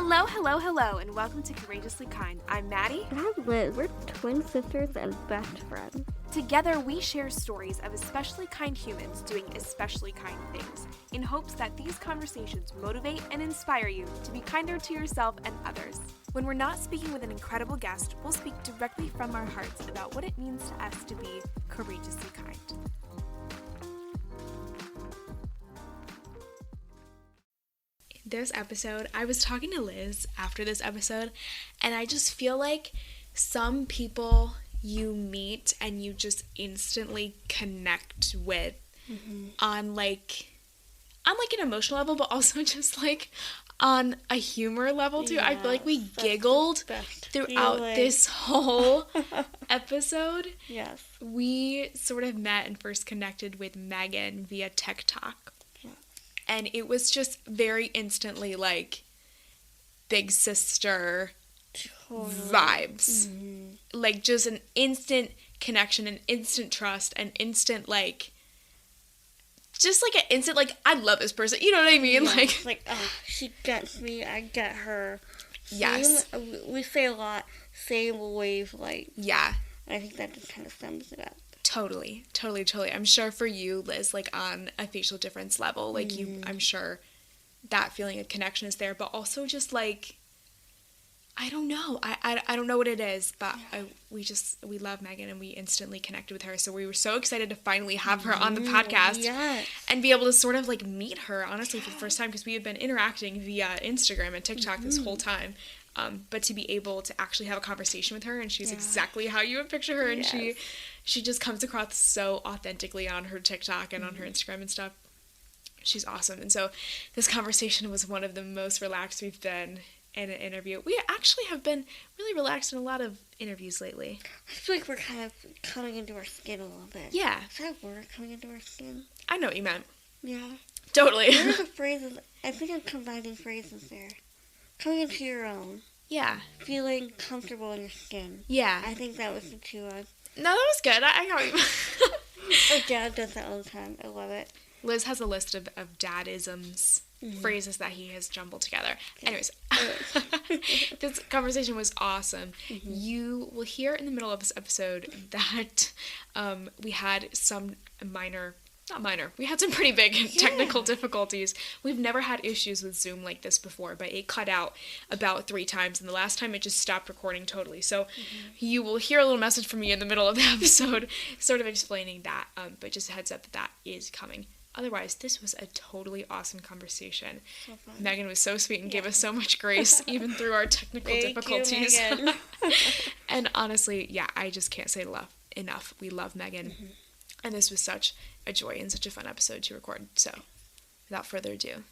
Hello, hello, hello, and welcome to Courageously Kind. I'm Maddie. And I'm Liz. We're twin sisters and best friends. Together, we share stories of especially kind humans doing especially kind things, in hopes that these conversations motivate and inspire you to be kinder to yourself and others. When we're not speaking with an incredible guest, we'll speak directly from our hearts about what it means to us to be courageously kind. This episode, I was talking to Liz after this episode, and I just feel like some people you meet and you just instantly connect with on like an emotional level, but also just like on a humor level too. I feel like we giggled throughout this whole episode. Yes. We sort of met and first connected with Megan via TikTok. And it was just very instantly like big sister vibes. Mm-hmm. Like just an instant connection, an instant trust, an instant like, just like an instant like, I love this person. You know what I mean? Yeah, like, oh, she gets me, I get her. Yes. We say a lot, same wavelength. Yeah. I think that just kind of sums it up. Totally. I'm sure for you, Liz, like on a facial difference level, like I'm sure that feeling of connection is there, but also just like, I don't know. I don't know what it is, but we love Megan and we instantly connected with her. So we were so excited to finally have her on the podcast and be able to sort of like meet her, honestly, for the first time, because we had been interacting via Instagram and TikTok this whole time. But to be able to actually have a conversation with her, and she's exactly how you would picture her, and she just comes across so authentically on her TikTok and on her Instagram and stuff. She's awesome. And so this conversation was one of the most relaxed we've been in an interview. We actually have been really relaxed in a lot of interviews lately. I feel like we're kind of coming into our skin a little bit. Yeah. Is that a word, coming into our skin? I know what you meant. Yeah. Totally. What are the phrases? I think I'm combining phrases there. Coming into your own. Yeah. Feeling comfortable in your skin. Yeah. I think that was the two ones. No, that was good. I got you. My dad does that all the time. I love it. Liz has a list of dad-isms, phrases that he has jumbled together. Okay. Anyways, this conversation was awesome. You will hear in the middle of this episode that we had some we had some pretty big technical difficulties. We've never had issues with Zoom like this before, but it cut out about 3 times, and the last time it just stopped recording totally. So you will hear a little message from me in the middle of the episode sort of explaining that, but just a heads up that is coming. Otherwise, this was a totally awesome conversation. So fun. Megan was so sweet and gave us so much grace, even through our technical difficulties. You, Megan. And honestly, I just can't say enough. We love Megan. And this was such a joy and such a fun episode to record. So, without further ado,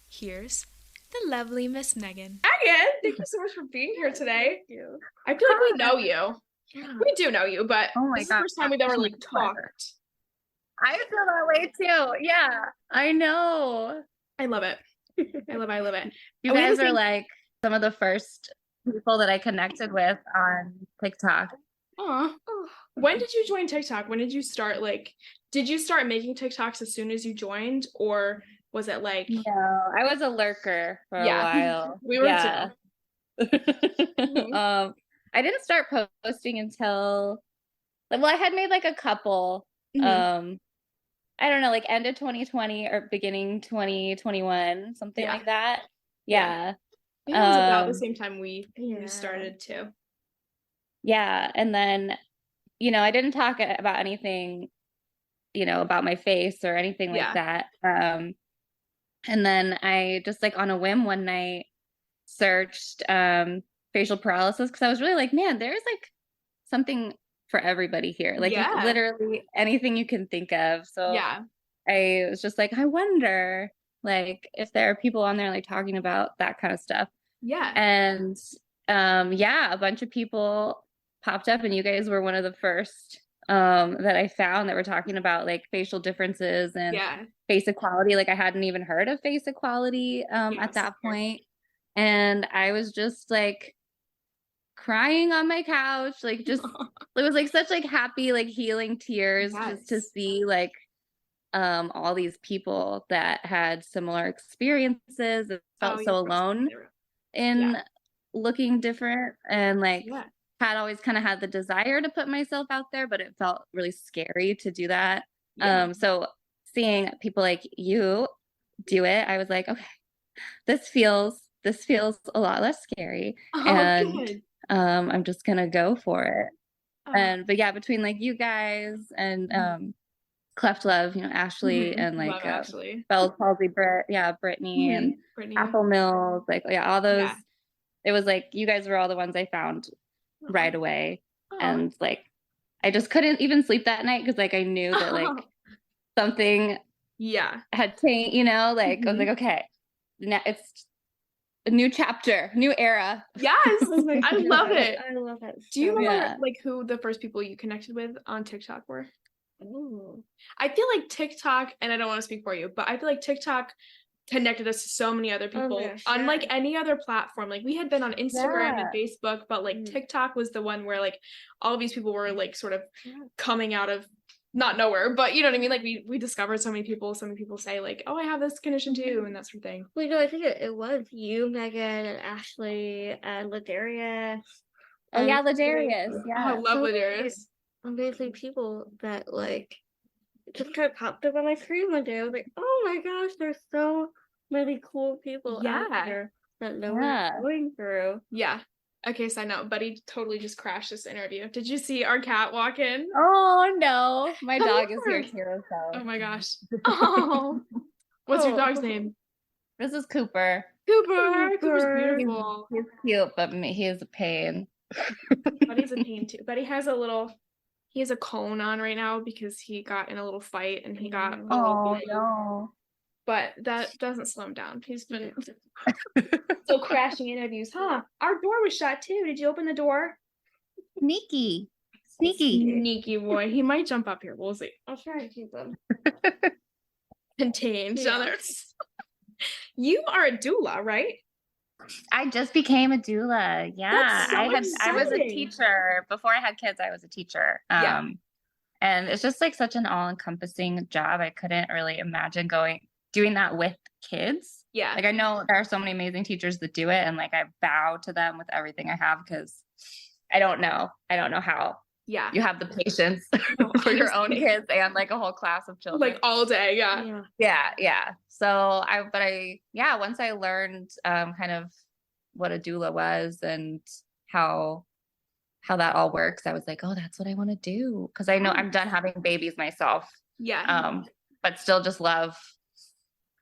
here's the lovely Miss Megan. Megan, thank you so much for being here today. Thank you. I feel like we know you. We do know you, but this is the first time we've ever talked. I feel that way too. Yeah, I know. I love it. I love it. You guys are like some of the first people that I connected with on TikTok. Aw. When did you join TikTok? When did you start, did you start making TikToks as soon as you joined, or was it like... No, I was a lurker for a while. We were too. I didn't start posting until, I had made a couple, I don't know, end of 2020 or beginning 2021, something like that. Yeah. I think it was about the same time we started too. Yeah, and then, I didn't talk about anything, about my face or anything like that. And then I just on a whim one night searched facial paralysis, because I was really man, there's something for everybody here. Literally anything you can think of. So I was just I wonder if there are people on there talking about that kind of stuff. Yeah. And a bunch of people popped up, and you guys were one of the first that I found that were talking about facial differences and face equality. I hadn't even heard of face equality at that point. And I was just crying on my couch, just it was such happy healing tears just to see all these people that had similar experiences and felt so alone. in looking different, and like had always kind of had the desire to put myself out there, but it felt really scary to do that. So seeing people like you do it, I was like, okay, this feels a lot less scary. And good. I'm just gonna go for it. And but yeah, between like you guys and Cleft Love, you know, Ashley and like Bell's Palsy, Brittany and Apple Mills, like all those. It was like you guys were all the ones I found right away, and like I just couldn't even sleep that night because like I knew that like something had changed, you know, like I was like, okay, now it's a new chapter, new era. Yes, I love it. I love it. Do you remember like who the first people you connected with on TikTok were? Ooh. I feel like TikTok, and I don't want to speak for you, but I feel like TikTok connected us to so many other people. Unlike any other platform. Like we had been on Instagram and Facebook, but like TikTok was the one where like all of these people were like sort of coming out of not nowhere, but you know what I mean? Like we discovered so many people say like, oh, I have this condition too, and that sort of thing. Well, you know, I think it was you, Megan, and Ashley, and Ladarius. Oh yeah, Ladarius. Yeah. I love Ladarius. Amazing people that like just kind of popped up on my screen one day. I was like, oh my gosh, there's so many cool people out there that no one's going through. Yeah. Okay, side note, Buddy totally just crashed this interview. Did you see our cat walk in? Oh no, my dog is here too. So. Oh my gosh. Oh, what's your dog's name? This is Cooper. Cooper's beautiful. He's cute, but he is a pain. Buddy's a pain too. Buddy has he has a cone on right now because he got in a little fight and he got no. But that doesn't slow him down. He's been so crashing interviews. Our door was shut too. Did you open the door? Sneaky boy. He might jump up here. We'll see. I'll try to keep him contained. You are a doula, right? I just became a doula. Yeah. So I was a teacher before I had kids. I was a teacher. And it's just like such an all-encompassing job. I couldn't really imagine doing that with kids. Yeah. Like I know there are so many amazing teachers that do it, and like I bow to them with everything I have because I don't know how you have the patience for your own kids and like a whole class of children. Like all day. Yeah. So once I learned kind of what a doula was and how that all works, I was like, oh, that's what I want to do. Cause I know I'm done having babies myself. Yeah. But still just love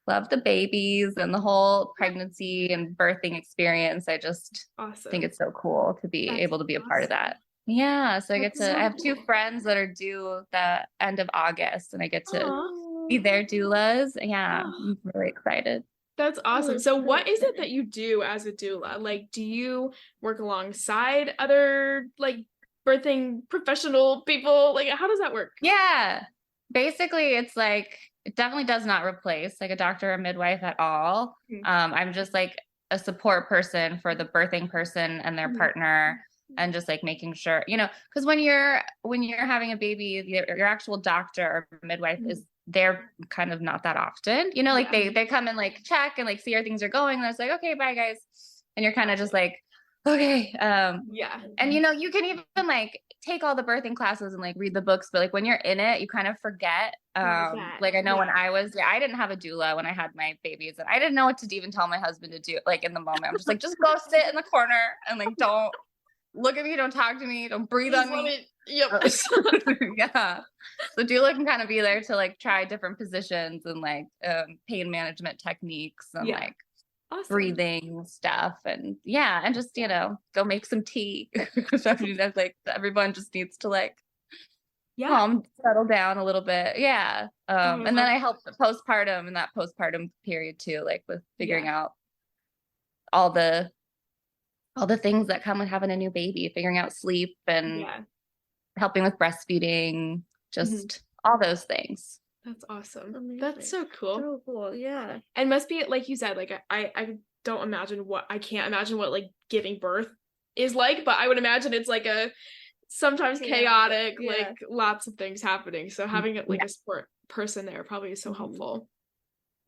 the babies and the whole pregnancy and birthing experience. I just think it's so cool to be able to be a part of that. Yeah. So I have two friends that are due the end of August, and I get to be their doulas. Yeah. I'm really excited. That's awesome. So what is it that you do as a doula? Like, do you work alongside other like birthing professional people? Like, how does that work? Yeah. Basically, it's like, it definitely does not replace like a doctor or midwife at all. I'm just like a support person for the birthing person and their partner, and just like making sure, you know, because when you're having a baby, your actual doctor or midwife is there kind of not that often, you know, like they come and like check and like see how things are going, and it's like, okay, bye guys, and you're kind of just like, okay. And you know, you can even like take all the birthing classes and like read the books, but like when you're in it, you kind of forget. Like I know when I didn't have a doula when I had my babies, and I didn't know what to even tell my husband to do. Like in the moment, I'm just like, just go sit in the corner and like don't look at me, don't talk to me, don't breathe on me. Yep. Yeah. So doula can kind of be there to like try different positions and like pain management techniques and like breathing stuff, and and just, you know, go make some tea. That's like everyone just needs to like settle down a little bit. And then I help the postpartum in that postpartum period too, like with figuring out all the things that come with having a new baby, figuring out sleep and helping with breastfeeding, just all those things. That's awesome. Amazing. That's so cool. So cool, yeah. And must be, like you said, like I can't imagine what like giving birth is like, but I would imagine it's like a sometimes chaotic, like lots of things happening. So having like a support person there probably is so helpful.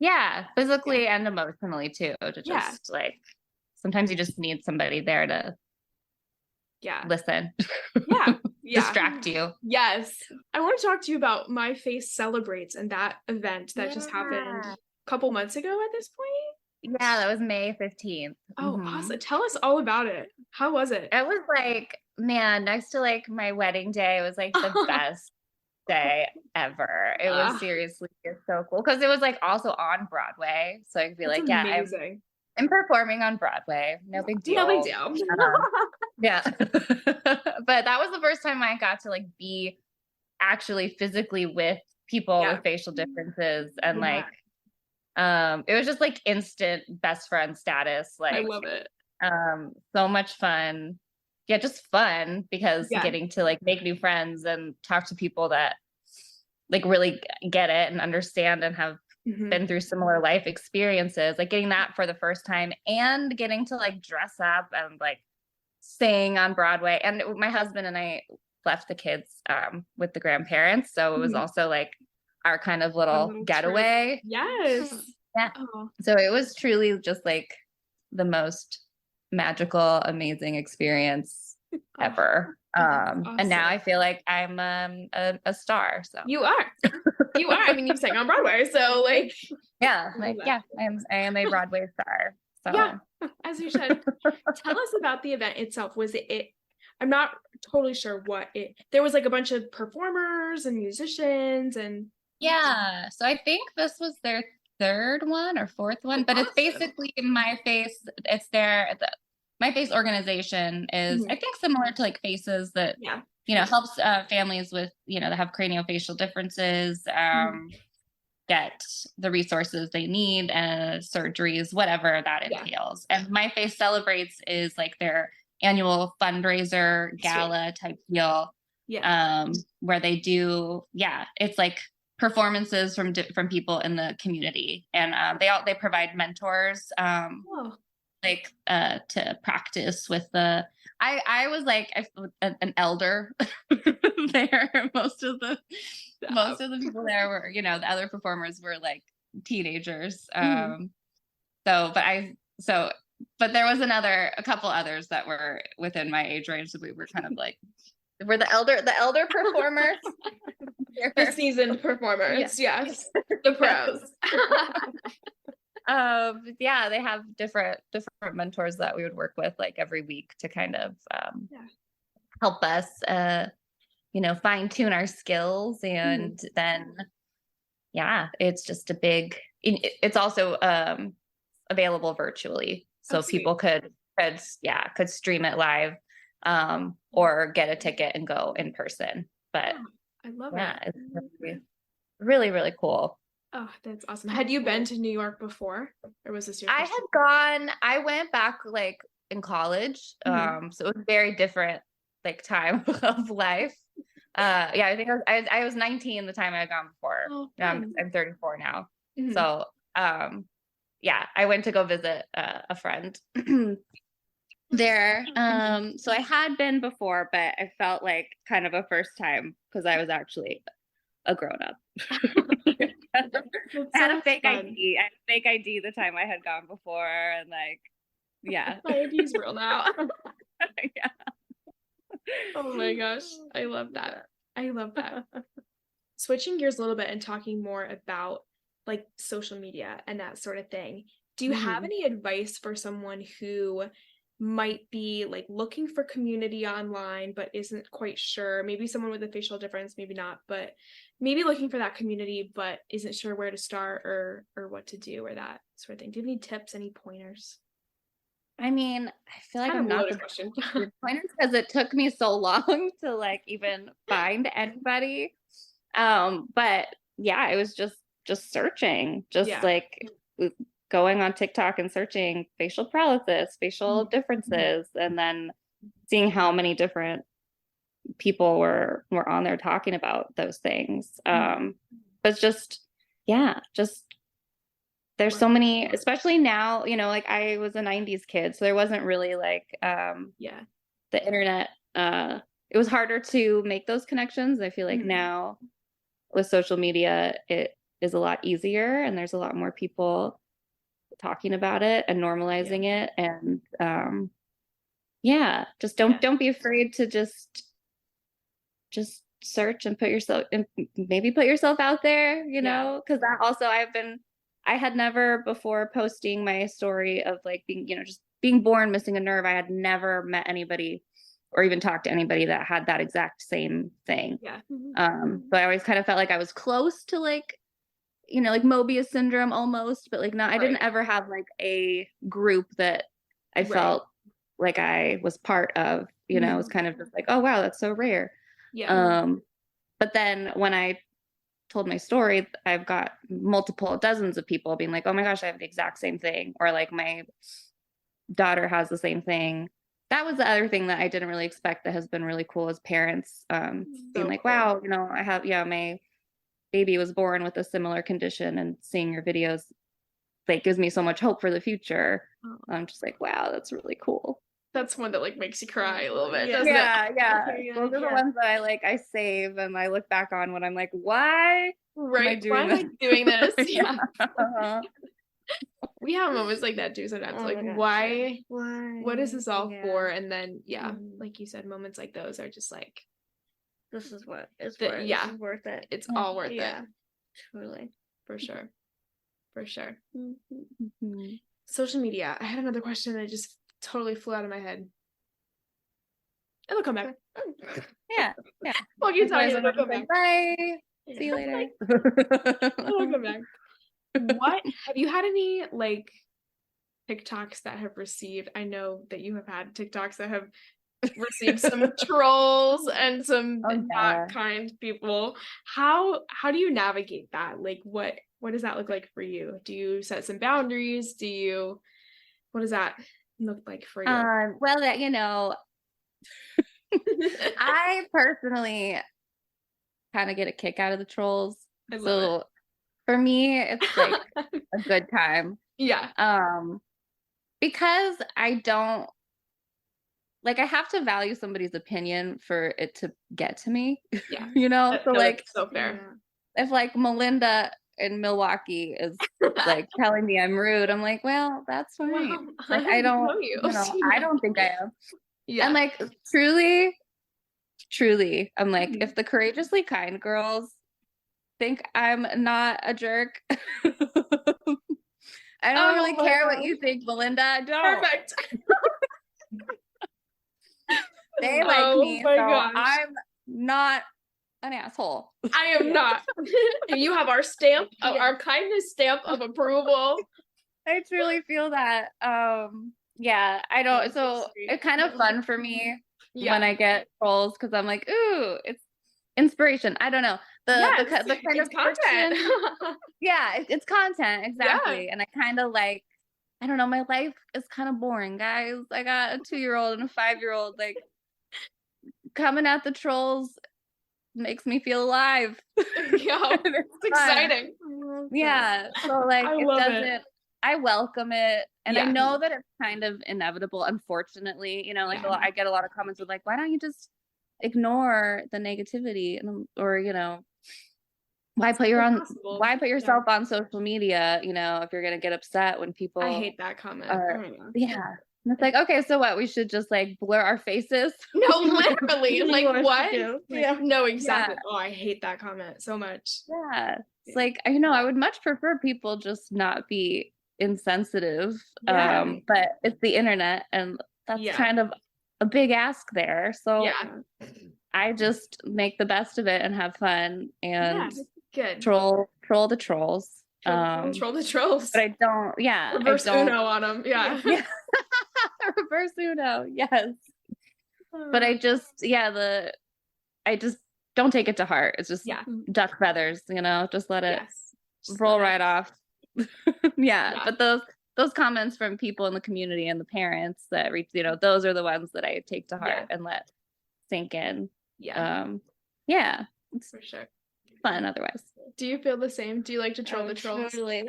Yeah, physically and emotionally too, to just like sometimes you just need somebody there to listen. Yeah. Distract you. Yes. I want to talk to you about My Face Celebrates and that event that just happened a couple months ago at this point. Yeah, that was May 15th. Oh, awesome. Tell us all about it. How was it? It was like, man, next to like my wedding day, it was like the best day ever. It was seriously so cool because it was like also on Broadway. So I could be like, amazing. I'm performing on Broadway. No big deal. No big deal. Yeah. But that was the first time I got to like be actually physically with people with facial differences and like it was just like instant best friend status. Like, I love it. So much fun. Yeah, just fun because getting to like make new friends and talk to people that like really get it and understand and have been through similar life experiences, like getting that for the first time and getting to like dress up and like sing on Broadway. And my husband and I left the kids with the grandparents. So it was also like our kind of little getaway. Trip. Yes. Yeah. Oh. So it was truly just like the most magical, amazing experience ever. Awesome. And now I feel like I'm a star. So you are. I mean, you sang on Broadway, so like I am a Broadway star. So yeah, as you should. Tell us about the event itself. Was it? I'm not totally sure what it. There was like a bunch of performers and musicians and. Yeah, so I think this was their third one or fourth one, but it's basically My Face. It's My Face organization is, I think, similar to like Faces that, helps families with, that have craniofacial differences, get the resources they need and surgeries, whatever that entails. And My Face Celebrates is like their annual fundraiser gala type deal, where they do, it's like performances from people in the community, and they provide mentors to practice with the I was like an elder there. Most of the people there were, the other performers were like teenagers. But there was a couple others that were within my age range, so we were kind of like we're the elder performers. The seasoned performers, yes. The pros. They have different mentors that we would work with like every week to kind of help us fine tune our skills, and then it's just it's also available virtually, so people could stream it live or get a ticket and go in person. But I love it. It's really, really cool. Oh, that's awesome. Had you been to New York before, or was this your first time? I went back like in college. So it was very different like time of life. I think I was 19 the time I had gone before. Oh, I'm 34 now. So I went to go visit a friend there. So I had been before, but I felt like kind of a first time because I was actually a grown-up. I had a fake ID. I had a fake ID the time I had gone before, and like, my ID's real now. Oh my gosh, I love that. Switching gears a little bit and talking more about like social media and that sort of thing. Do you have any advice for someone who might be like looking for community online but isn't quite sure, maybe someone with a facial difference, maybe not, but maybe looking for that community but isn't sure where to start or what to do or that sort of thing? Do you have any tips, any pointers? I mean, I feel like I'm not the pointers because it took me so long to like even find anybody. But it was just searching, like going on TikTok and searching facial paralysis, facial differences, and then seeing how many different people were on there talking about those things. But there's so many, especially now, like I was a 90s kid, so there wasn't really like the internet. It was harder to make those connections. I feel like now with social media, it is a lot easier, and there's a lot more people talking about it and normalizing it. And just don't be afraid to just search and put yourself out there, you know, because that also I had never before posting my story of like being, you know, just being born missing a nerve. I had never met anybody or even talked to anybody that had that exact same thing. Yeah. But I always kind of felt like I was close to like, you know, like Mobius syndrome almost, but like not, I didn't ever have like a group that I felt like I was part of, you know. It was kind of just like, oh wow, that's so rare. Yeah. But then when I told my story, I've got multiple dozens of people being like, oh my gosh, I have the exact same thing, or like my daughter has the same thing. That was the other thing that I didn't really expect that has been really cool as parents, being like, wow, you know, I have, my baby was born with a similar condition, and seeing your videos like gives me so much hope for the future. I'm just like, wow, that's really cool. That's one that like makes you cry a little bit. Yeah. Those are the ones that I save and I look back on when I'm like, why? Why am I doing this? Yeah. We have moments like that too sometimes. Why? What is this all for? And then like you said, moments like those are just like, this is what it's worth. This is worth it. It's all worth it. Truly. For sure. Social media. I had another question that just totally flew out of my head. It'll come back. Yeah. Well, you talking, it'll come back. Bye. See you later. It'll come back. What have you had any like TikToks that have received? I know that you have had TikToks that have received some trolls and some not kind people. How do you navigate that? Like what does that look like for you? Do you set some boundaries? What does that look like for you? Well, that, you know, I personally kind of get a kick out of the trolls. So for me, it's like a good time. Yeah. Because I don't like, I have to value somebody's opinion for it to get to me. Yeah. You know, so like, so fair. If like Melinda in Milwaukee is like telling me I'm rude, I'm like, well, that's fine. Well, like I don't know, I don't think I am. Yeah. And like truly, I'm like, if the courageously kind girls think I'm not a jerk, I don't really care what you think, Melinda. Don't. Perfect. They like me, so gosh. I'm not an asshole. I am not. You have our stamp, our kindness stamp of approval. I truly feel that. I don't. So it's kind of fun for me when I get trolls, because I'm like, ooh, it's inspiration. I don't know. The kind of content. It's content, exactly. And I kind of like, I don't know, my life is kind of boring, guys. I got a 2-year-old and a 5-year-old. Like, coming at the trolls makes me feel alive. It's exciting. Yeah. So like, I welcome it. And I know that it's kind of inevitable, unfortunately. You know, like I get a lot of comments with like, why don't you just ignore the negativity? Or, you know, why put yourself on social media, you know, if you're gonna get upset when people I hate that comment. And it's like, okay, so what? We should just like blur our faces? No, literally. Like what? No, exactly. Oh, I hate that comment so much. Yeah. It's like, you know, I would much prefer people just not be insensitive. But it's the internet, and that's kind of a big ask there. So I just make the best of it and have fun and troll the trolls. Troll the trolls. But I don't, reverse Uno on them. Yeah. Reverse Uno, yes. But I just, I just don't take it to heart. It's just duck feathers, you know, just let it roll right off. But those comments from people in the community and the parents that reach, you know, those are the ones that I take to heart and let sink in. It's for sure fun otherwise. Do you feel the same? Do you like to troll the trolls? Totally.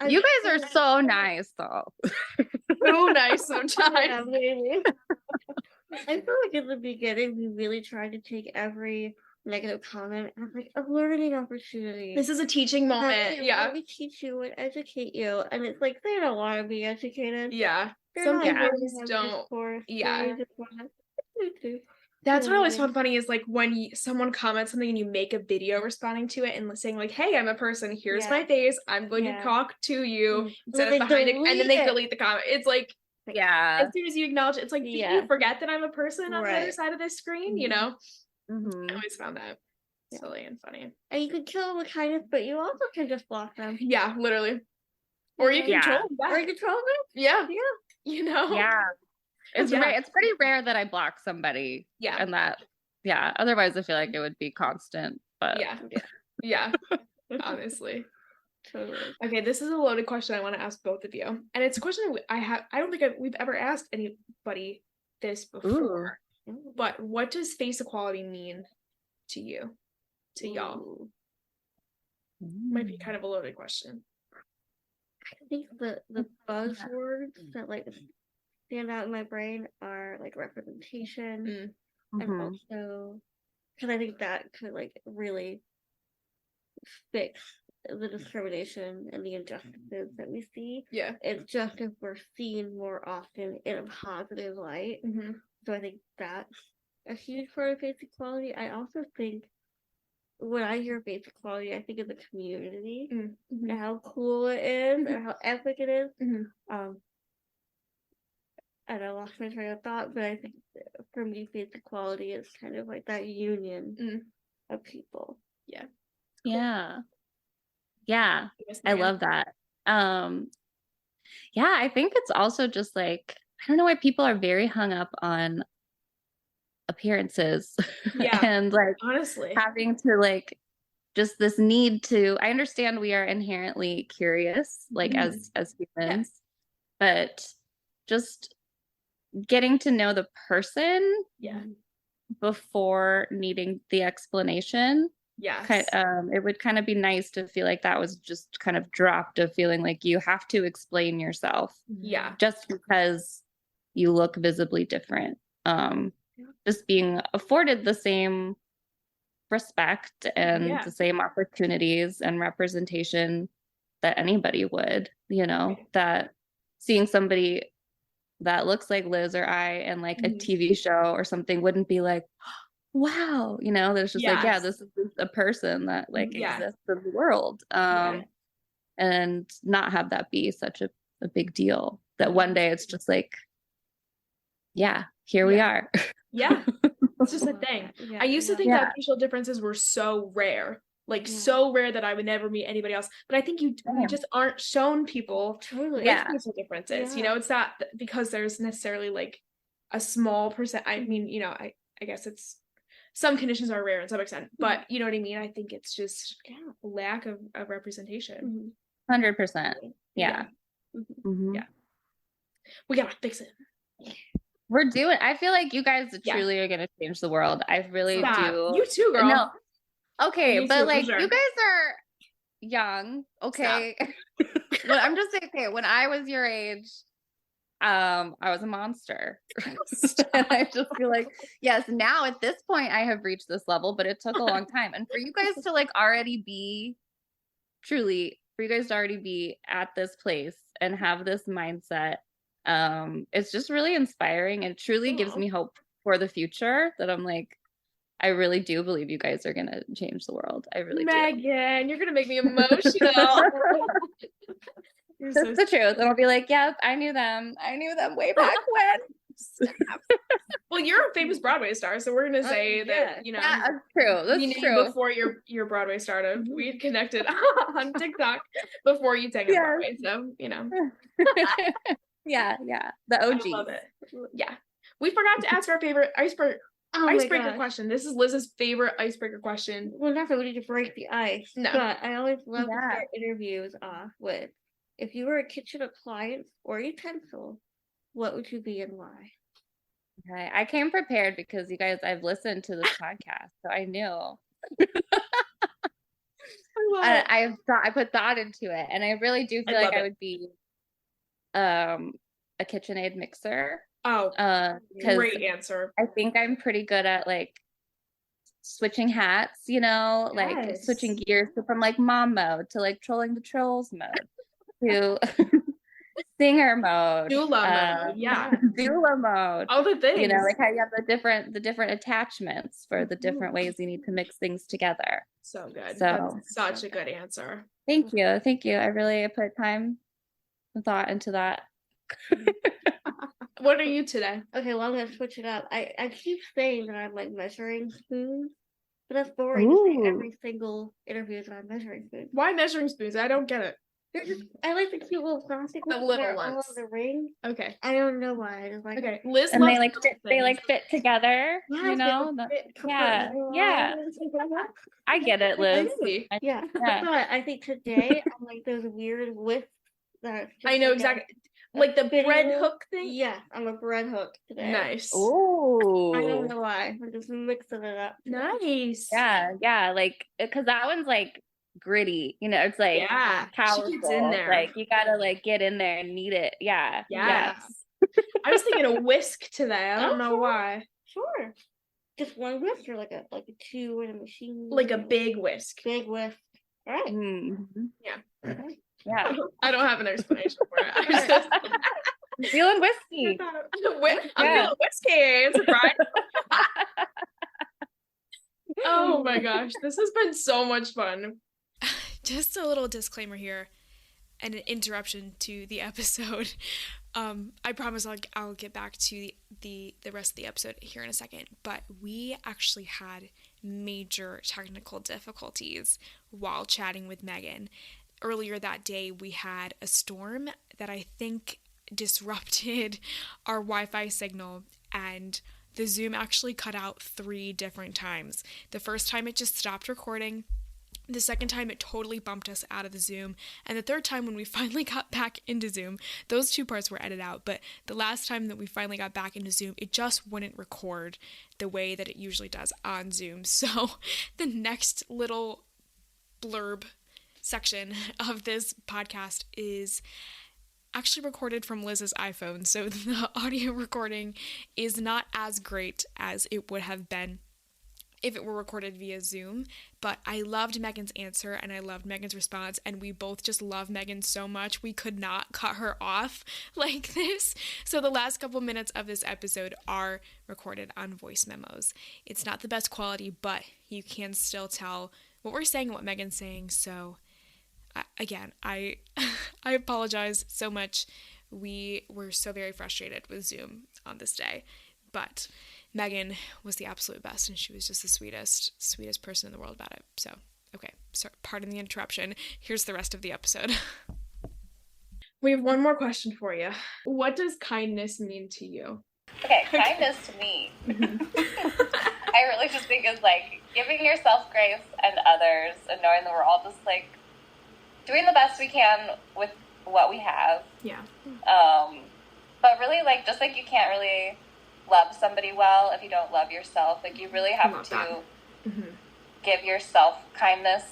You guys are so nice, though. So nice sometimes. I feel like in the beginning we really tried to take every negative comment as like a learning opportunity. This is a teaching moment. Yeah. Let me teach you and educate you. And it's like they don't want to be educated. Yeah. Some people just don't. Yeah. That's what I always found funny is like when someone comments something and you make a video responding to it and saying like, hey, I'm a person, here's my face, I'm going to talk to you instead of behind it, and then they delete the comment. It's like, as soon as you acknowledge it, it's like, do you forget that I'm a person on the other side of this screen? You know? I always found that silly and funny. And you can kill them with kindness, but you also can just block them. Yeah, literally. Or you control them. Or you control them? Yeah. You know? Yeah. It's it's pretty rare that I block somebody. Yeah. And that, otherwise I feel like it would be constant. But yeah. Honestly. Totally. Okay, this is a loaded question I want to ask both of you. And it's a question I don't think we've ever asked anybody this before. Ooh. But what does face equality mean to you? To y'all? Might be kind of a loaded question. I think the buzzwords that like stand out in my brain are like representation and also because I think that could like really fix the discrimination and the injustices that we see. Yeah, it's just if we're seen more often in a positive light. So I think that's a huge part of face equality. I also think when I hear face equality, I think of the community and how cool it is and how epic it is. And I lost my train of thought, but I think for me, face equality is kind of like that union of people. Yeah. Yeah. Yeah. I love that. Yeah, I think it's also just like, I don't know why people are very hung up on appearances. Yeah. And like, honestly, having to like, just this need to, I understand we are inherently curious, like as humans, but just getting to know the person before needing the explanation. It would kind of be nice to feel like that was just kind of dropped, of feeling like you have to explain yourself just because you look visibly different. Just being afforded the same respect and the same opportunities and representation that anybody would, that seeing somebody that looks like Liz or I in like a TV show or something wouldn't be like, wow, there's just like, this is a person that like exists in the world. And not have that be such a big deal that one day it's just like, here we are. It's just a thing. I used to think that facial differences were so rare, like so rare that I would never meet anybody else. But I think we just aren't shown people with facial differences. It's not because there's necessarily like a small percent. I mean, I guess it's some conditions are rare in some extent, but you know what I mean? I think it's just lack of representation. 100%. Yeah. We gotta fix it. We're doing. I feel like you guys truly are gonna change the world. I really do. You too, girl. No. Okay, but like you guys are young. Okay. Well, I'm just saying. Okay, when I was your age, I was a monster. And I just feel like, yes, now at this point I have reached this level, but it took a long time. And for you guys to like already be at this place and have this mindset, it's just really inspiring and truly gives me hope for the future, that I'm like, I really do believe you guys are gonna change the world. I really do. Megan, you're gonna make me emotional. That's the truth. And I'll be like, yep, I knew them way back when. Well, you're a famous Broadway star, so we're gonna say that, that's true. That's true. Before your Broadway started, we connected on TikTok before you sang on Broadway, so yeah, the OG. I love it. Yeah, we forgot to ask our favorite icebreaker question. This is Liz's favorite icebreaker question. Well, not really to break the ice. No, but I always love to start interviews off with, if you were a kitchen appliance or utensil, what would you be and why? Okay, I came prepared because you guys, I've listened to this podcast, so I knew. I put thought into it, and I really do feel like I would be a KitchenAid mixer. Oh, great answer. I think I'm pretty good at like switching hats, you know, like switching gears from like mom mode to like trolling the trolls mode to singer mode, doula mode, doula mode, all the things, you know, like how you have the different attachments for the different ways you need to mix things together. So good. So that's such a good answer. Thank you. I really put time and thought into that. What are you today? Okay, well, I'm gonna switch it up. I keep saying that I'm like measuring spoons, but that's boring to say every single interview that I'm measuring spoons. Why measuring spoons? I don't get it. I like the cute little plastic the ones. little ones. All the ring. Okay. I don't know why. I just like okay. Liz and loves they fit together. Yeah, you know. Yeah. I get it, Liz. Yeah. But I think today I'm like those weird whips that. I know exactly. Like the bread hook thing? Yeah, I'm a bread hook today. Nice. Ooh. I don't know why. I'm just mixing it up. Nice. Yeah. Like, because that one's like gritty, you know, it's like powerful. She gets in there. Like, you gotta like get in there and knead it. Yeah. Yes. I was thinking a whisk today. I don't know why. Sure. Just one whisk or like a two in a machine? Like a big whisk. Big whisk. All right. Mm-hmm. Yeah. Yeah. I don't have an explanation for it. I'm just feeling whiskey. I'm feeling whiskey. Surprise. Oh my gosh. This has been so much fun. Just a little disclaimer here and an interruption to the episode. I promise I'll get back to the rest of the episode here in a second, but we actually had major technical difficulties while chatting with Megan. Earlier that day, we had a storm that I think disrupted our Wi-Fi signal, and the Zoom actually cut out 3 different times. The first time it just stopped recording. The second time it totally bumped us out of the Zoom. And the third time when we finally got back into Zoom, those 2 parts were edited out. But the last time that we finally got back into Zoom, it just wouldn't record the way that it usually does on Zoom. So the next little blurb section of this podcast is actually recorded from Liz's iPhone. So the audio recording is not as great as it would have been if it were recorded via Zoom, but I loved Megan's answer and I loved Megan's response, and we both just love Megan so much we could not cut her off like this. So the last couple minutes of this episode are recorded on voice memos. It's not the best quality, but you can still tell what we're saying and what Megan's saying. So again, I apologize so much. We were so very frustrated with Zoom on this day, but Megan was the absolute best, and she was just the sweetest person in the world about it. So, okay, so pardon the interruption. Here's the rest of the episode. We have one more question for you. What does kindness mean to you? Okay, kindness to me. I really just think it's like giving yourself grace and others, and knowing that we're all just like doing the best we can with what we have. Yeah. But really, like, just like you can't really love somebody well if you don't love yourself. Like, you really have to give yourself kindness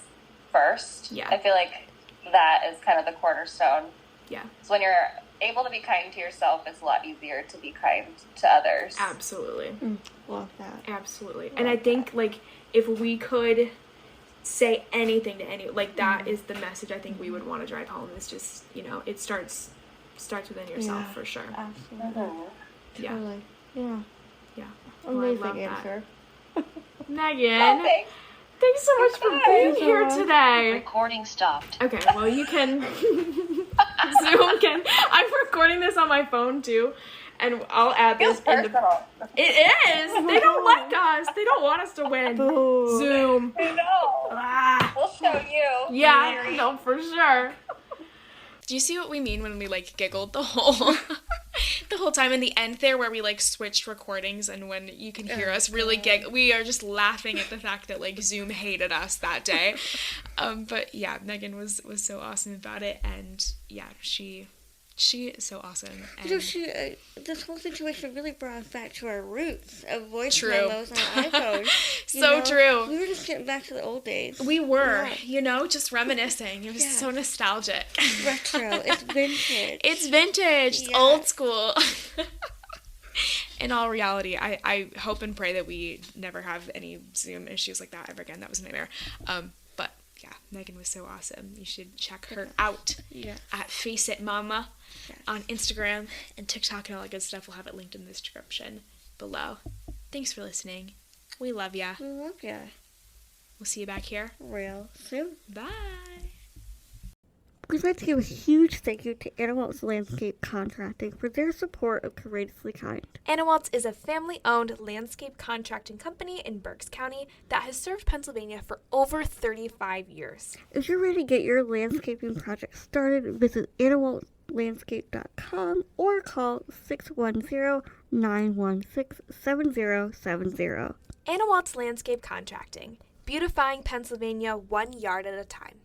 first. Yeah. I feel like that is kind of the cornerstone. Yeah. So when you're able to be kind to yourself, it's a lot easier to be kind to others. Absolutely. Love that. Absolutely. And I think, like, if we could say anything to any, like, that is the message I think we would want to drive home, is just, you know, it starts within yourself, for sure. Absolutely. Yeah. Totally. Yeah. Yeah. Amazing answer. Megan, thanks so much for being here today. Recording stopped. Okay, well, you can Zoom can. I'm recording this on my phone too, and I'll add this. It is. They don't like us. They don't want us to win. Zoom. I know. We'll show you. Yeah. No, for sure. Do you see what we mean when we like giggled the whole time in the end there, where we like switched recordings, and when you can hear us really giggle, we are just laughing at the fact that like Zoom hated us that day. But yeah, Megan was so awesome about it, and yeah, she is so awesome. And you know, this whole situation really brought us back to our roots of voice memos on iPhone. True. We were just getting back to the old days. We were, you know, just reminiscing. It was so nostalgic. Retro. It's vintage. It's vintage. It's old school. in all reality, I hope and pray that we never have any Zoom issues like that ever again. That was a nightmare. But yeah, Megan was so awesome. You should check her out at Face It Mama on Instagram and TikTok and all that good stuff. We'll have it linked in the description below. Thanks for listening. We love ya. We love ya. We'll see you back here Real soon. Bye. We'd like to give a huge thank you to Anna Waltz Landscape Contracting for their support of Courageously Kind. Anna Waltz is a family-owned landscape contracting company in Berks County that has served Pennsylvania for over 35 years. If you're ready to get your landscaping project started, visit annawaltzlandscape.com or call 610-916-7070. Anna Waltz Landscape Contracting, beautifying Pennsylvania 1 yard at a time.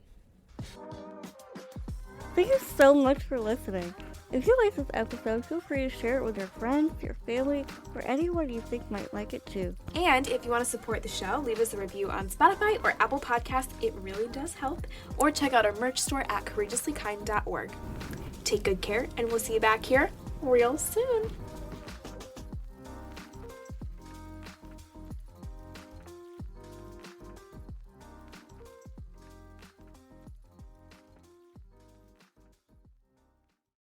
Thank you so much for listening. If you like this episode, feel free to share it with your friends, your family, or anyone you think might like it too. And if you want to support the show, leave us a review on Spotify or Apple Podcasts. It really does help. Or check out our merch store at courageouslykind.org. Take good care, and we'll see you back here real soon.